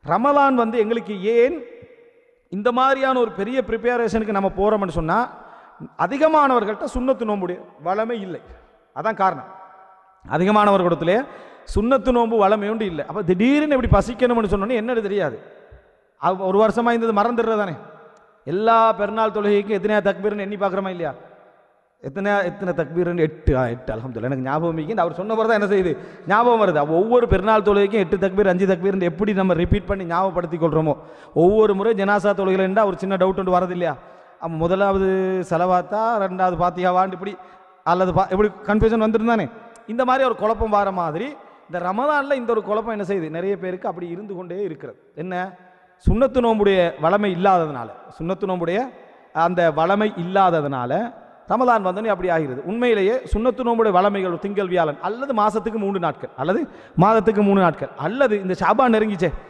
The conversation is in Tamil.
ரமலான் வந்து எங்களுக்கு ஏன் இந்த மாதிரியான ஒரு பெரிய ப்ரிப்பேரேஷனுக்கு நம்ம போகிறோம்னு சொன்னால், அதிகமானவர்கள்ட்ட சுன்னத்து நோம்புடைய வளமை இல்லை. அதான் காரணம். அதிகமானவர்களிடத்திலே சுன்னத்து நோம்பு வளமை உண்டு இல்லை. அப்போ திடீர்னு எப்படி பசிக்கணும்னு சொன்னோன்னே என்னது தெரியாது. ஒரு வருஷமாக இருந்தது மறந்துடுறது தானே. எல்லா பெருநாள் தொழுகைக்கும் எத்தனையா தக்பீர்னு எண்ணி பார்க்குறோமா இல்லையா? எத்தனை தக்பீர்னு 8 அல்ஹம்துலில்லாஹ். எனக்கு ஞாபகம் இருக்குது. அவர் சொன்ன தான் என்ன செய்யுது, ஞாபகம் வருது. ஒவ்வொரு பெருநாள் தொழுகைக்கும் 8 தக்பீர் 5 தக்பீர் எப்படி நம்ம ரிப்பீட் பண்ணி ஞாபகப்படுத்தி கொள்கிறோமோ, ஒவ்வொரு முறை ஜனாசா தொழுகையில் இருந்தால் ஒரு சின்ன டவுட் ஒன்று வரது இல்லையா? முதலாவது செலவாத்தா, ரெண்டாவது பாத்தியாவான்னு இப்படி அல்லது எப்படி கன்ஃபியூஷன் வந்துருந்தானே. இந்த மாதிரி ஒரு குழப்பம் வர மாதிரி இந்த ரமலானில் இந்த ஒரு குழப்பம் என்ன செய்யுது, நிறைய பேருக்கு அப்படி இருந்து கொண்டே இருக்கிறது. என்ன, சுன்னத்து நோம்புடைய வளமை இல்லாததுனால, சுன்னத்து நோம்புடைய அந்த வளமை இல்லாததுனால ரமலான் வந்தோடனே அப்படி ஆகிறது. உண்மையிலேயே சுன்னத்து நோம்புடைய வளமைகள் திங்கள் வியாழன் அல்லது மாதத்துக்கு 3 நாட்கள் அல்லது மாதத்துக்கு 3 நாட்கள் அல்லது இந்த ஷாபான் நெருங்கிச்சே